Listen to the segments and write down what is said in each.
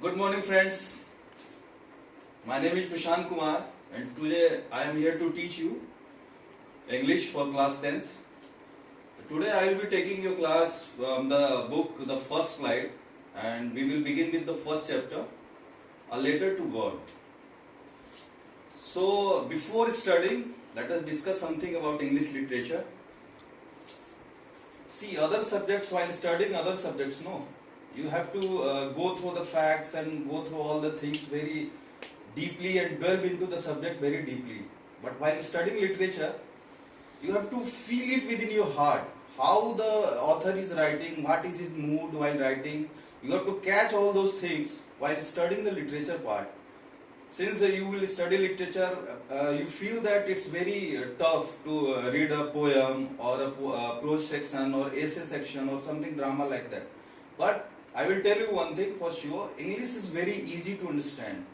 Good morning, friends. My name is Prashant Kumar, and today I am here to teach you English for class 10th. Today I will be taking your class from the book The First Flight, and we will begin with the first chapter, A Letter to God. So, before studying, let us discuss something about English literature. See, other subjects, while studying other subjects, no. You have to go through the facts and go through all the things very deeply and delve into the subject very deeply. But while studying literature, you have to feel it within your heart. How the author is writing, what is his mood while writing. You have to catch all those things while studying the literature part. Since you will study literature, you feel that it's very tough to read a poem or a prose section or essay section or something drama like that. But I will tell you one thing for sure, English is very easy to understand.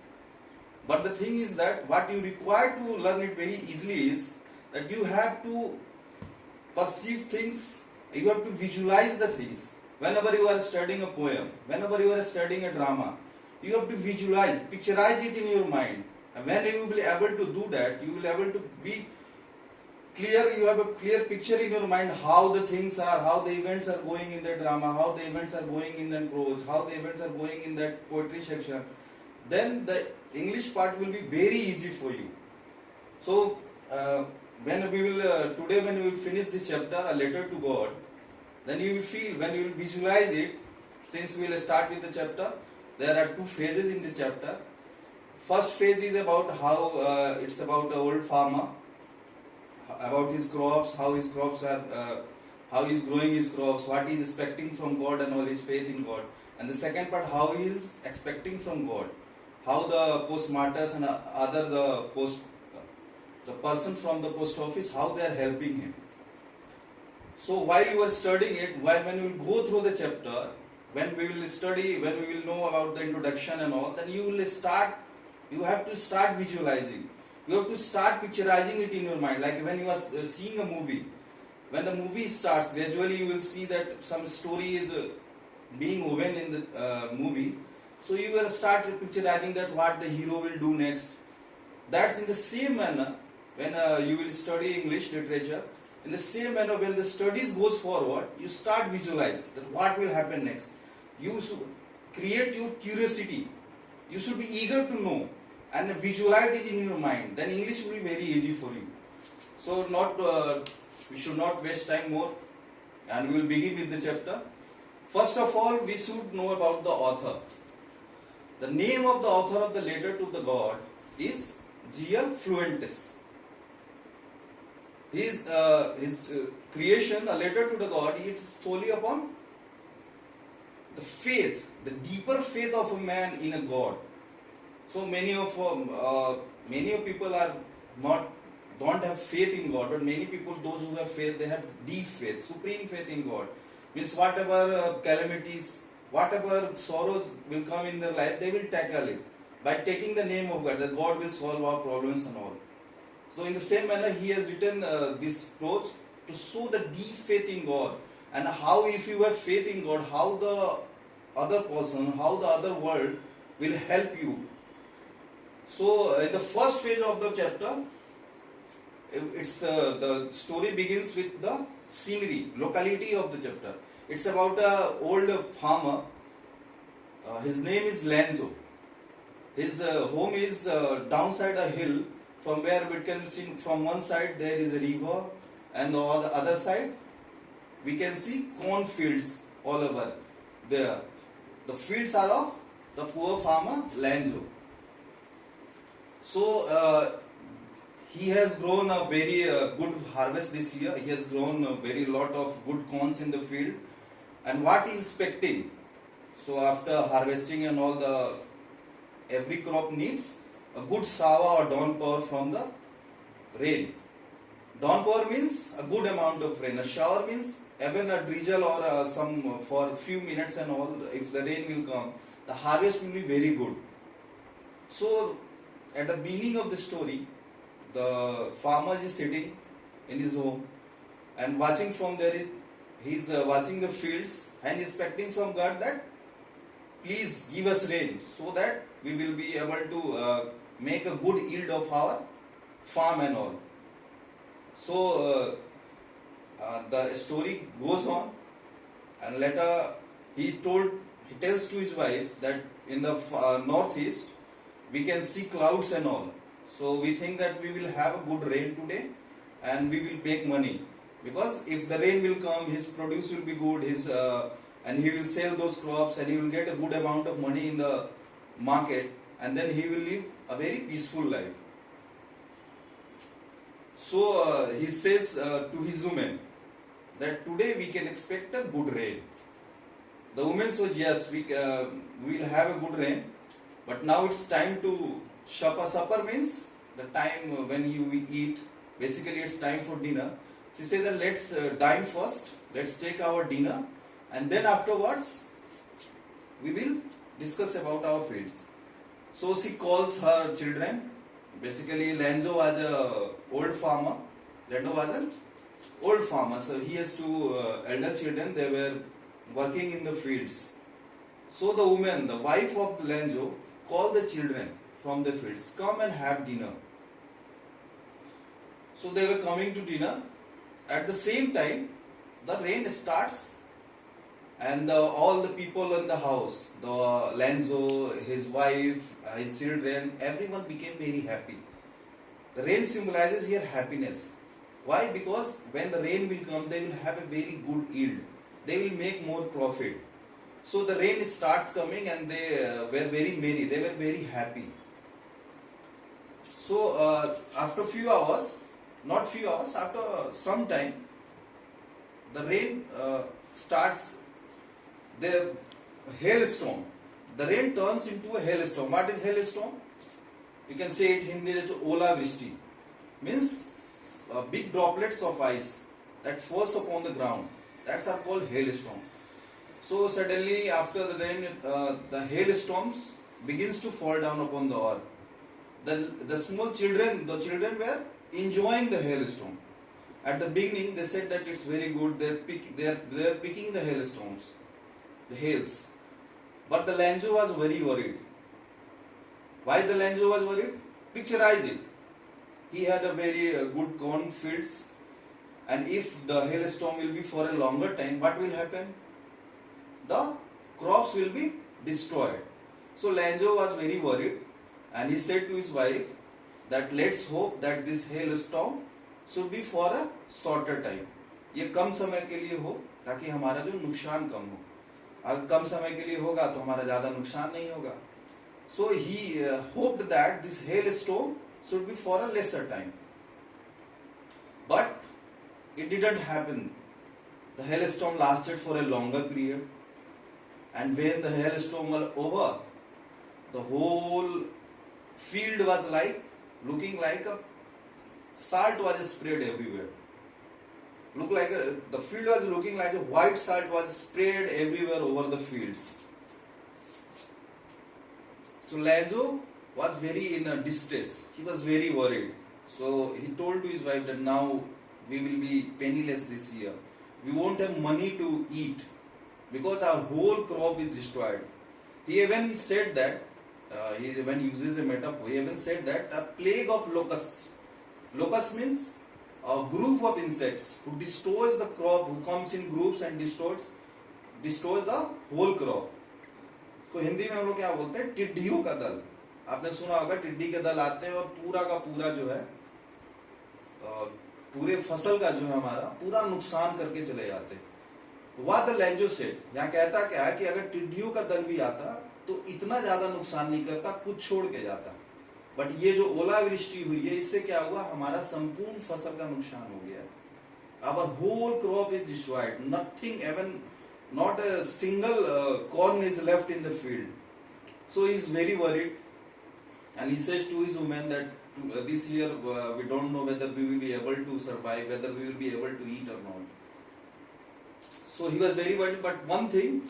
But the thing is that what you require to learn it very easily is that you have to perceive things, you have to visualize the things. Whenever you are studying a poem, whenever you are studying a drama, you have to visualize, picturize it in your mind. And when you will be able to do that, you will be able to be clear, you have a clear picture in your mind how the things are, how the events are going in the drama, how the events are going in the prose, how the events are going in that poetry section. Then the English part will be very easy for you. So, when we will, today when we will finish this chapter, A Letter to God, then you will feel, when you will visualize it, since we will start with the chapter, there are two phases in this chapter. First phase is about how, it's about an old farmer, about his crops, how his crops are, how he is growing his crops, what he is expecting from God and all his faith in God. And the second part, how he is expecting from God, how the postmarters and the person from the post office, how they are helping him. So while you are studying it, when you will go through the chapter, when we will study, when we will know about the introduction and all, then you have to start visualizing. You have to start picturizing it in your mind. Like when you are seeing a movie, when the movie starts, gradually you will see that some story is being woven in the movie. So you will start picturizing that what the hero will do next. That's in the same manner when you will study English literature. In the same manner when the studies goes forward, you start visualize that what will happen next. You should create your curiosity. You should be eager to know and visualize it in your mind. Then English will be very easy for you. So we should not waste time more, and we will begin with the chapter. First of all, we should know about the author. The name of the author of the letter to the God is G.L. Fluentis. His creation, A Letter to the God, is solely upon the faith, the deeper faith of a man in a God. So many of people don't have faith in God, but many people, those who have faith, they have deep faith, supreme faith in God. Means whatever calamities, whatever sorrows will come in their life, they will tackle it by taking the name of God, that God will solve our problems and all. So in the same manner, he has written this prose to show the deep faith in God, and how if you have faith in God, how the other person, how the other world will help you. So in the first phase of the chapter, the story begins with the scenery, locality of the chapter. It's about an old farmer. His name is Lanzo. His home is downside a hill, from where we can see from one side there is a river, and on the other side we can see cornfields all over there. The fields are of the poor farmer Lanzo. So he has grown a very good harvest this year. He has grown a very lot of good corns in the field. And what he is expecting? So after harvesting and all, every crop needs a good shower or downpour from the rain. Downpour means a good amount of rain. A shower means even a drizzle or some for a few minutes and all. If the rain will come, the harvest will be very good. So at the beginning of the story, the farmer is sitting in his home and watching from there. He is watching the fields and expecting from God that please give us rain so that we will be able to make a good yield of our farm and all. So the story goes on, and later he tells to his wife that in the northeast we can see clouds and all. So we think that we will have a good rain today and we will make money, because if the rain will come, his produce will be good, and he will sell those crops and he will get a good amount of money in the market, and then he will live a very peaceful life. So he says to his woman that today we can expect a good rain. The woman says, yes, we will have a good rain, but now it's time to supper. Supper means the time when you eat. Basically, it's time for dinner. She says that let's dine first, let's take our dinner, and then afterwards we will discuss about our fields. So she calls her children. Basically, Lanzo was an old farmer. Lando was an old farmer, so he has two elder children. They were working in the fields. So the woman, the wife of Lanzo, called the children from the fields, come and have dinner. So they were coming to dinner. At the same time, the rain starts, and all the people in the house, the Lanzo, his wife, his children, everyone became very happy. The rain symbolizes here happiness. Why? Because when the rain will come, they will have a very good yield. They will make more profit. So the rain starts coming, and they were very merry. They were very happy. So after few hours, after some time, the rain starts. The hailstorm. The rain turns into a hailstorm. What is hailstorm? You can say it in Hindi, Ola Vrishti. Means big droplets of ice that falls upon the ground. That's are called hailstorm. So suddenly after the rain, the hailstorms begins to fall down upon the earth. The small children, the children were enjoying the hailstorm. At the beginning, they said that it's very good. They're picking the hailstorms, the hails. But the Lanzo was very worried. Why the Lanzo was worried? Picturize it. He had a very good corn fields, and if the hailstorm will be for a longer time, what will happen? The crops will be destroyed. So Lanzo was very worried, and he said to his wife that let's hope that this hailstorm should be for a shorter time. ये कम समय के लिए हो ताकि हमारा जो नुकसान कम हो. अगर कम समय के लिए होगा तो हमारा ज्यादा नुकसान नहीं होगा. So he hoped that this hailstorm should be for a lesser time. But it didn't happen. The hailstorm lasted for a longer period. And when the hailstorm was over, the whole field was looking like a salt was spread everywhere. The field was looking like a white salt was spread everywhere over the fields. So Lanzo was very in a distress. He was very worried. So he told to his wife that now we will be penniless this year. We won't have money to eat because our whole crop is destroyed. He even said that, he even uses a metaphor, he even said that a plague of locusts. Locust means a group of insects who destroys the crop, who comes in groups and destroys the whole crop. तो हिंदी में हम लोग क्या बोलते हैं? टिड्डियों का दल. आपने सुना होगा टिड्डी के दल आते हैं और पूरा का पूरा जो है पूरे फसल का जो है हमारा पूरा नुकसान करके चले जाते हैं. What the Lanzo said, यहाँ कहता क्या है कि अगर टिड्डियों का दल भी आता तो इतना ज्यादा नुकसान नहीं करता, कुछ छोड़ के जाता. बट ये जो ओलावृष्टि हुई है इससे क्या हुआ? हमारा संपूर्ण फसल का नुकसान हो गया. Our whole crop is destroyed. Nothing, even not a single corn is left in the field. So he is very worried, and he says to his woman that this year we don't know whether we will be able to survive, whether we will be able to eat or not. So he was very worried. But one thing,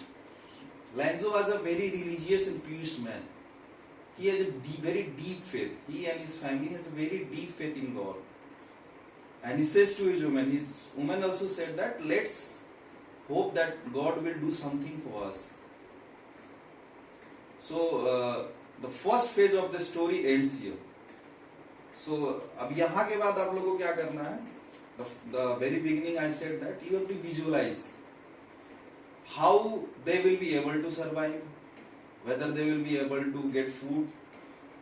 Lanzo was a very religious and pious man. He has a very deep faith. He and his family has a very deep faith in God. And he says to his woman also said that let's hope that God will do something for us. So the first phase of the story ends here. So अब यहाँ के बाद आप लोगों को क्या करना है? The very beginning I said that you have to visualize how they will be able to survive, whether they will be able to get food,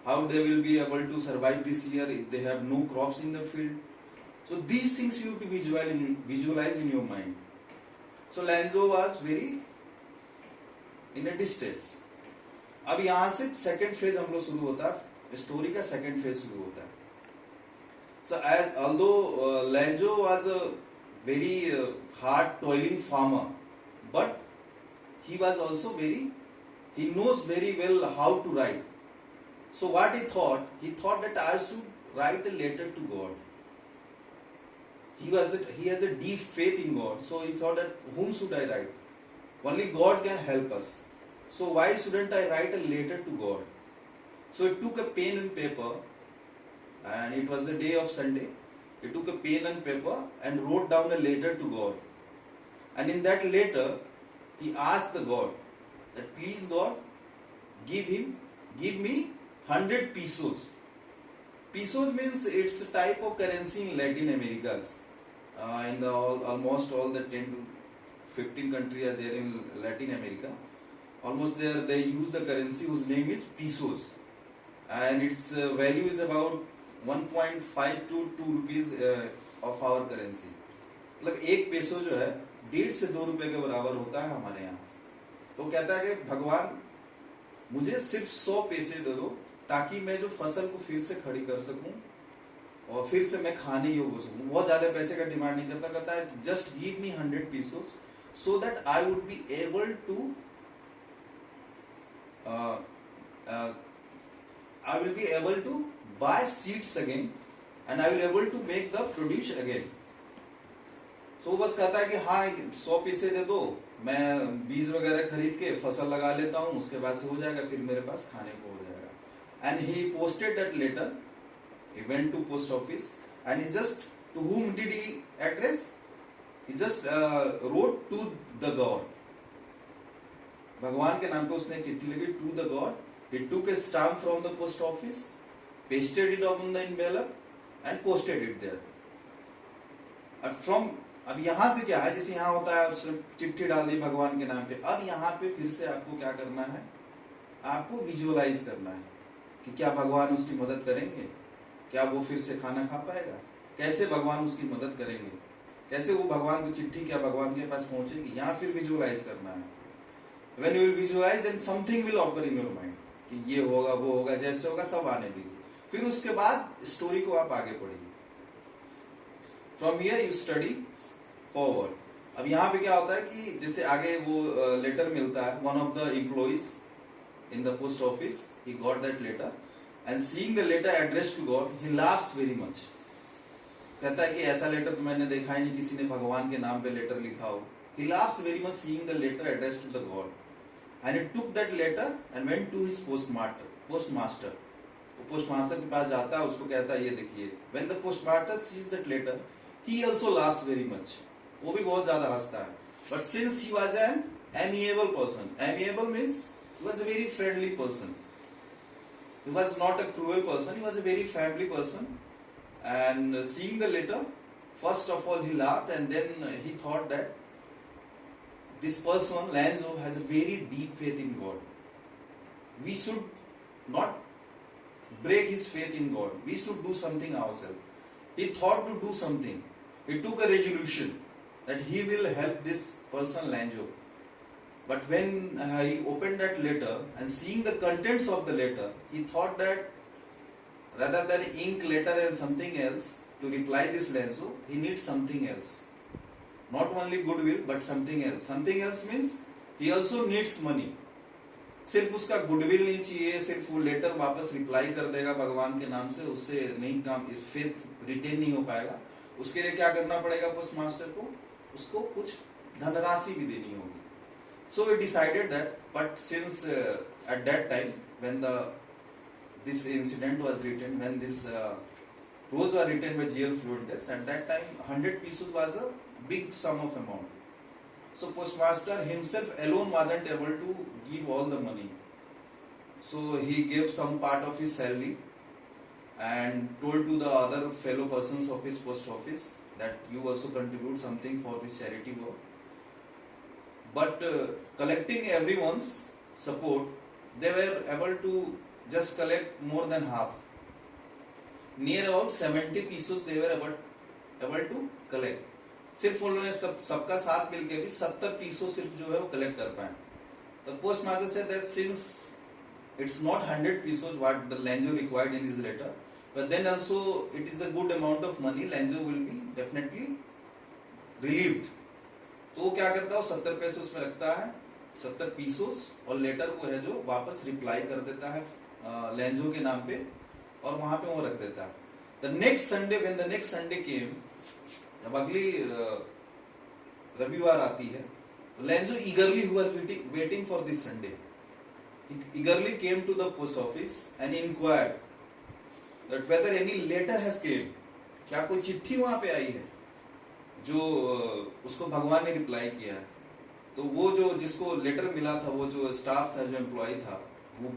how they will be able to survive this year if they have no crops in the field. So these things you have to visualize in your mind. So Lanzo was very in a distress. अब यहाँ से second phase हम लोग शुरू होता है, story का second phase शुरू होता है. So as although Lanzo was a very hard toiling farmer, but he was also he knows very well how to write. So what he thought that I should write a letter to God. He has a deep faith in God. So he thought that whom should I write? Only God can help us. So why shouldn't I write a letter to God? So he took a pen and paper, and it was the day of Sunday. He took a pen and paper and wrote down a letter to God. And in that letter, he asked the God that please God, give me 100 pesos. Pesos means it's a type of currency in Latin America. In the almost all the 10 to 15 countries are there in Latin America. Almost there they use the currency whose name is pesos, and its value is about 1.5 to 2 rupees of our currency. मतलब एक peso जो है 1.5 से 2 रुपए के बराबर होता है हमारे यहाँ. तो कहता है कि भगवान मुझे सिर्फ 100 पैसे दे दो ताकि मैं जो फसल को फिर से खड़ी कर सकूं और फिर से मैं खाने योग्य हो सकूं. बहुत ज्यादा पैसे का डिमांड नहीं करता, कहता है just give me 100 pesos so that I would be able to I will be able to buy seeds again and I will able to make the produce again. So बस कहता है कि हाँ 100 पैसे दे दो, मैं बीज वगैरह खरीद के फसल लगा लेता हूँ, उसके बाद से हो जाएगा, फिर मेरे पास खाने को हो जाएगा. And he posted that letter. He went to post office and he just, to whom did he address? He just wrote to the God. भगवान के नाम पे उसने चिट्ठी लिखी to the God. He took a stamp from the post office, pasted it on the envelope and posted it there. अब यहाँ से क्या है, जैसे यहाँ होता है उसने चिट्ठी डाल दी भगवान के नाम पे. अब यहाँ पे फिर से आपको क्या करना है, आपको विजुअलाइज करना है कि क्या भगवान उसकी मदद करेंगे, क्या वो फिर से खाना खा पाएगा, कैसे भगवान उसकी मदद करेंगे, कैसे वो भगवान की चिट्ठी क्या भगवान के पास पहुंचेगी. यहाँ फिर विजुअलाइज करना है. When you will visualize, then something will occur in your mind कि ये होगा वो होगा, जैसे होगा सब आने दीजिए. फिर उसके बाद स्टोरी को आप आगे पढ़िए. From here you study forward. अब यहाँ पे क्या होता है कि जैसे आगे वो लेटर मिलता है, one of the employees in the post office, he got that letter and seeing the letter addressed to God, he laughs very much. कहता है कि ऐसा लेटर तो मैंने देखा ही नहीं किसी ने भगवान के नाम पे लेटर लिखा हो. He laughs very much seeing the letter addressed to the God. And he took that letter and went to his postmaster. वो postmaster के पास जाता है, उसको कहता है ये देखिए. When the postmaster sees that letter, he also laughs very much. वो भी बहुत ज्यादा हंसता है. But since he was an amiable person, amiable means he was a very friendly person. He was not a cruel person. He was a very friendly person. And seeing the letter, first of all he laughed, and then he thought that this person, Lanzo, has a very deep faith in God. We should not break his faith in God. We should do something ourselves. He thought to do something. He took a resolution that he will help this person, Lanzo. But when he opened that letter and seeing the contents of the letter, he thought that rather than ink letter and something else to reply this Lanzo, he needs something else. Not only goodwill, but something else. Something else means he also needs money. सिर्फ उसका goodwill नहीं चाहिए, सिर्फ वो letter वापस reply कर देगा भगवान के नाम से, उससे नहीं काम, फेथ रिटेन नहीं हो पाएगा. उसके लिए क्या करना पड़ेगा पोस्ट मास्टर को, उसको कुछ धनराशि भी देनी होगी. So we decided that, but since at that time when this incident was written, when this prose was written by G.L. Fluentes, at that time 100 pesos was a big sum of amount. So postmaster himself alone wasn't able to give all the money. So he gave some part of his salary and told to the other fellow persons of his post office that you also contribute something for this charity work. But collecting everyone's support, they were able to just collect more than half. Near about 70 pieces they were able to collect. सिर्फ उन्होंने सबका साथ मिलके भी 70 पीसों सिर्फ जो है वो कलेक्ट कर पाए. The postmaster said that since it's not 100 pesos what the Lenzo required in his letter, but then also it is a good amount of money, Lenzo will be definitely relieved. तो वो क्या करता है, 70 पैसे उसमें रखता है, 70 पीसोस, और लेटर को है जो वापस रिप्लाई कर देता है लेंजो के नाम पे, और वहां पे वो रख देता है. The next Sunday, when the next Sunday came, जब अगली रविवार आती है, लेंजो eagerly who was waiting for this Sunday, he eagerly came to the post office and inquired that whether any letter has came, क्या कोई चिट्ठी वहां पे आई है जो उसको भगवान ने रिप्लाई किया है. तो वो जो जिसको लेटर मिला था, वो जो स्टाफ था, जो एम्प्लॉय था, who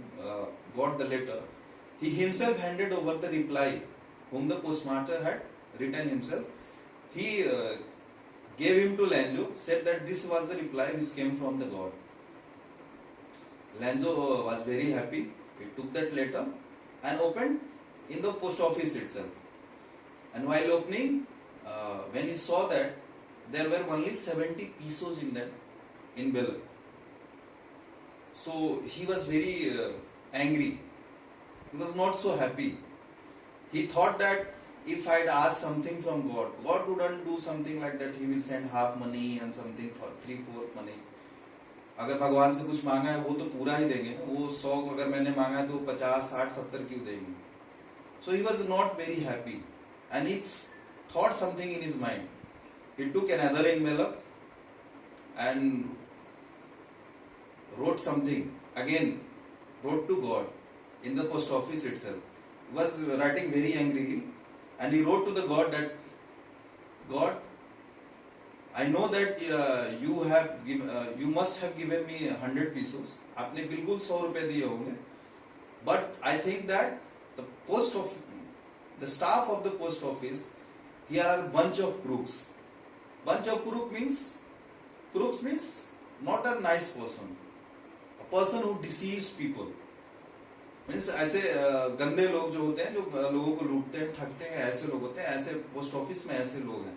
got the letter, he himself handed over the reply whom the postmaster had written himself. He gave him to Lenzo, said that this was the reply which came from the God. Lenzo was very happy. He took that letter and opened in the post office itself. And while opening, when he saw that there were only 70 pesos in that envelope, so he was very angry. He was not so happy. He thought that if I'd asked something from God, God wouldn't do something like that. He will send half money and something, 3/4 money. अगर भगवान से कुछ मांगा है वो तो पूरा ही देंगे ना. वो 100 अगर मैंने मांगा है तो 50, 60, 70 क्यों देंगे? So he was not very happy and he thought something in his mind. He took another envelope and wrote something again, wrote to God in the post office itself. He was writing very angrily, and he wrote to the God that, God, I know that you must have given me 100 pesos. आपने बिल्कुल 100 रुपए दिए होंगे. But I think that the staff of the post office, here are a bunch of crooks. Bunch of crooks means not a nice person. A person who deceives people. Means ऐसे गंदे लोग जो होते हैं, जो लोगों को लूटते हैं, ठगते हैं, ऐसे लोग होते हैं. ऐसे पोस्ट ऑफिस में ऐसे लोग हैं.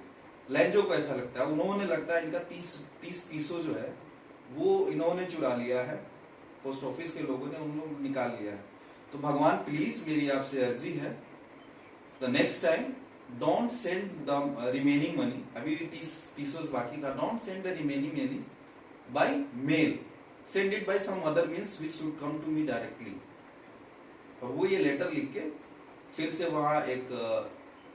लेंजो को ऐसा लगता है, उन्होंने लगता है इनका 30 पीसो जो है वो इन्होंने चुरा लिया है, पोस्ट ऑफिस के लोगों ने उन लोग निकाल लिया है. तो भगवान प्लीज मेरी आपसे अर्जी है, the next time don't send the remaining money, अभी भी 30 पीसोस बाकी था, don't send the remaining money by mail, send it by some other means which should come to me directly. और वो ये लेटर लिख के फिर से वहां एक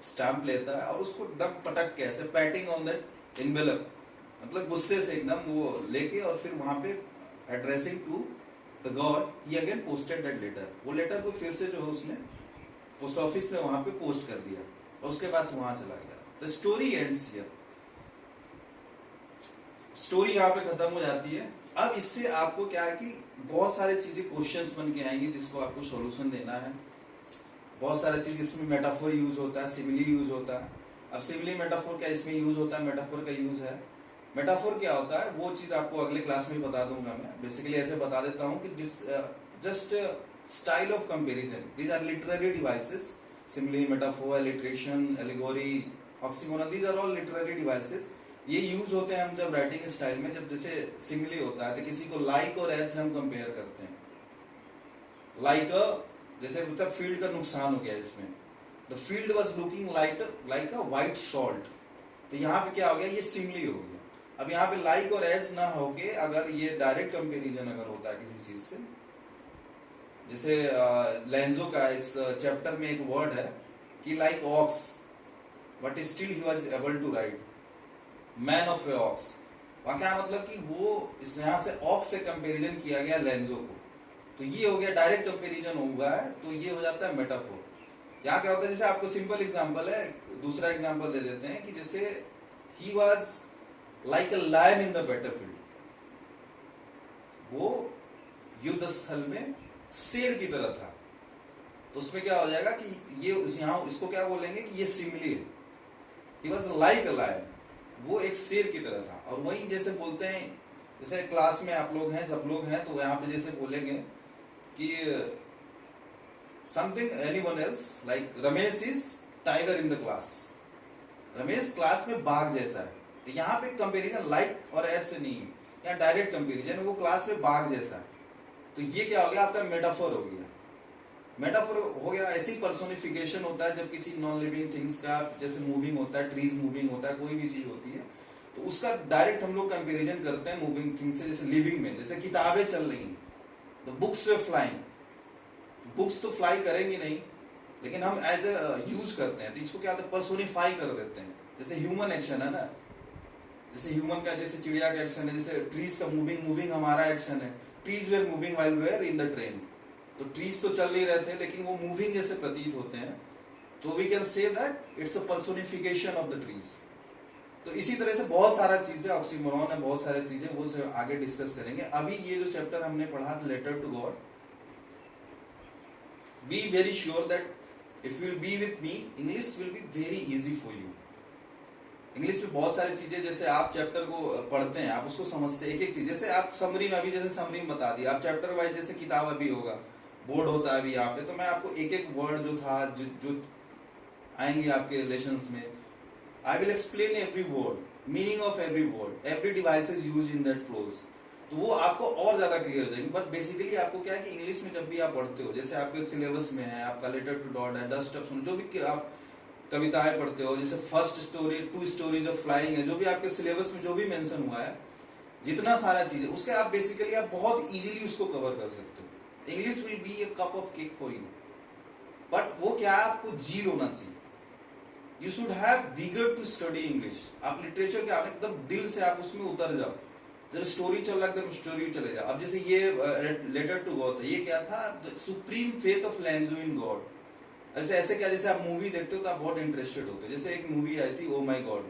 स्टैंप लेता है और उसको दम पटक के ऐसे पैटिंग ऑन दैट एनवेलप, मतलब गुस्से से एकदम वो लेके, और फिर वहां पे addressing to the God, he again posted that letter. वो लेटर को फिर से जो है उसने पोस्ट ऑफिस में वहां पे पोस्ट कर दिया और उसके पास वहां चला गया. The story ends here. Story यहाँ पे खत्म हो जाती है. अब इससे आपको क्या है कि बहुत सारी चीजें क्वेश्चंस बन के आएंगे जिसको आपको सॉल्यूशन देना है. बहुत सारी चीज इसमें मेटाफोर यूज होता है, सिमिली यूज होता है. अब सिमिली मेटाफोर क्या इसमें यूज होता है, मेटाफोर का यूज है. मेटाफोर क्या होता है वो चीज आपको अगले क्लास में बता दूंगा मैं. बेसिकली ऐसे बता देता हूँ कि just style of comparison, these are literary devices. Simile, metaphor, alliteration, allegory, oxymoron, these are all literary devices. ये यूज होते हैं हम जब राइटिंग स्टाइल में, जब जैसे सिमिली होता है तो किसी को लाइक और एज से हम कंपेयर करते हैं. लाइक जैसे मतलब फील्ड का नुकसान हो गया इसमें, the field was looking like a white salt. तो यहाँ पे क्या हो गया, ये सिमिली हो गया. अब यहाँ पे लाइक और एज ना होके अगर ये डायरेक्ट कंपेरिजन अगर होता है किसी चीज से, जैसे लेंजो का इस चैप्टर में एक वर्ड है कि like ox, but still he was able to write man of a ox. वहां क्या मतलब कि वो इस यहाँ से ऑक्स से कंपैरिजन किया गया लेंजो को, तो ये हो गया डायरेक्ट कंपैरिजन हुआ है, तो ये हो जाता है मेटाफोर. यहाँ क्या होता है, जैसे आपको सिंपल एग्जांपल है, दूसरा एग्जांपल दे देते हैं कि जैसे he was like a lion in the battlefield. वो युद्ध स्थल में शेर की तरह था, तो उसमें क्या हो जाएगा कि ये यहाँ इसको क्या बोलेंगे कि ये सिमिली है, he was like a lion, वो एक शेर की तरह था। और वही जैसे बोलते हैं, जैसे क्लास में आप लोग हैं, सब लोग हैं, तो यहाँ पे जैसे बोलेंगे कि something anyone else, like Ramesh is tiger in the class, Ramesh class में बाघ जैसा है। तो यहाँ पे कंपेरिजन लाइक और एज से नहीं है, यहाँ डायरेक्ट कंपेरिजन, वो क्लास में बाघ जैसा है। तो ये क्या हो गया, आपका मेटाफर हो गया। मेटाफर हो गया, ऐसी पर्सोनिफिकेशन होता है जब किसी नॉन लिविंग थिंग्स का, जैसे मूविंग होता है, ट्रीज मूविंग होता है, कोई भी चीज होती है, तो उसका डायरेक्ट हम लोग कंपेरिजन करते हैं मूविंग थिंग से। जैसे लिविंग में, जैसे किताबें चल रही हैं, तो बुक्स वे फ्लाइंग, बुक्स तो फ्लाई करेंगी नहीं, लेकिन हम एज ए यूज करते हैं, तो इसको क्या पर्सोनिफाई कर देते हैं। जैसे ह्यूमन एक्शन है ना, जैसे ह्यूमन का, जैसे चिड़िया का एक्शन है, जैसे ट्रीज का मूविंग हमारा एक्शन है। Trees were moving while we were in the train, तो ट्रीज तो चल नहीं रहे थे, लेकिन वो मूविंग जैसे प्रतीत होते हैं, तो we can say that it's a personification of the trees. तो इसी तरह से बहुत सारा चीजें, ऑक्सीमोरॉन है, बहुत सारी चीजें, वो से आगे डिस्कस करेंगे। अभी ये जो चैप्टर हमने पढ़ा, letter to God, be very sure that if you will be with me, English will be very easy for you. English में बहुत सारी चीजें, जैसे आप चैप्टर को पढ़ते हैं, आप उसको समझते हैं, एक एक चीज, जैसे आप समरी में, अभी जैसे समरी में बता दिया, आप चैप्टर वाइज, जैसे किताब अभी होगा, बोर्ड होता है अभी यहाँ पे, तो मैं आपको एक एक वर्ड जो था, जो आएंगे आपके लेसन्स में, I will explain every word, meaning of every word, every devices use in that close, तो वो आपको और ज्यादा क्लियर हो जाएंगे। बट बेसिकली आपको क्या है कि इंग्लिश में जब भी आप पढ़ते हो, जैसे आपके सिलेबस में है आपका लेटर टू डॉट है, डस्ट अप, जो भी आप कविताएं पढ़ते हो, जैसे first story, 2 stories of flying है, जो भी आपके सिलेबस में जो भी मेंशन हुआ है, जितना सारा चीज है, उसके आप बेसिकली आप बहुत इजीली उसको कवर कर सकते हो। English will be a cup of cake for you, but वो क्या है, आपको जील होना चाहिए। You should have vigour to study English. आप लिटरेचर के, आप एकदम दिल से आप उसमें उतर जाओ। जब स्टोरी चल रहा है, एकदम स्टोरी चले जाओ। अब जैसे ये लेटर टू गॉड था, ये क्या था, supreme faith of Lanzo in God. ऐसे ऐसे क्या, जैसे आप मूवी देखते हो तो आप बहुत इंटरेस्टेड होते हो। जैसे एक मूवी आई थी, ओ माई गॉड,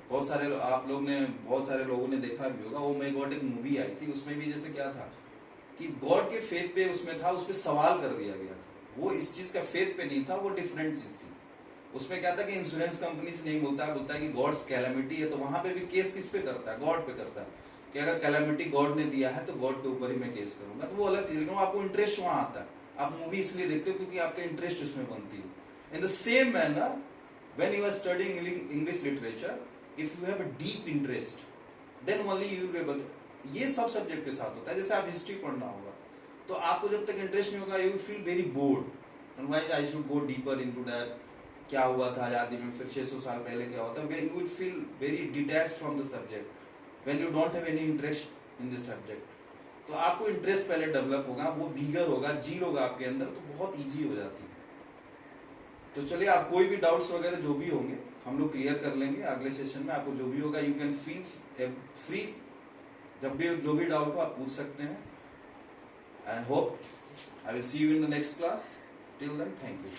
बहुत सारे आप लोग ने, बहुत सारे लोगों ने देखा भी होगा। ओ माई गॉड एक मूवी आई थी, उसमें भी जैसे क्या था कि गॉड के फेथ पे उसमें था, उस पर सवाल कर दिया गया था। वो इस चीज का फेथ पे नहीं था, वो डिफरेंट चीज थी। उसमें क्या था कि इंश्योरेंस कंपनी से नहीं बोलता है कि गॉड्स कैलामिटी है, तो वहां पे भी केस किस पे करता है, गॉड पे करता है, कि अगर कैलामिटी गॉड ने दिया है तो गॉड के ऊपर ही मैं केस करूंगा। तो वो अलग चीज, लेकिन आपको इंटरेस्ट वहां आता है। आप मूवी इसलिए देखते हो क्योंकि आपका इंटरेस्ट उसमें बनती है। In the same manner when you are studying English literature, if you have a deep interest, then only you will be able. ये सब सब्जेक्ट के साथ होता है। जैसे आप हिस्ट्री पढ़ना होगा, तो आपको जब तक इंटरेस्ट नहीं होगा, you feel very bored, and why I should go deeper into that, क्या हुआ था आजादी में, फिर 600 साल पहले क्या हुआ था। You will feel very detached from the subject when you don't have any interest in this subject. तो आपको इंटरेस्ट पहले डेवलप होगा, वो भीगर होगा, जील होगा आपके अंदर, तो बहुत इजी हो जाती है। तो चलिए, आप कोई भी डाउट्स वगैरह जो भी होंगे हम लोग क्लियर कर लेंगे अगले सेशन में। आपको जो भी होगा, यू कैन फील फ्री, जब भी जो भी डाउट हो आप पूछ सकते हैं। And hope I will see you in the next class. Till then, thank you.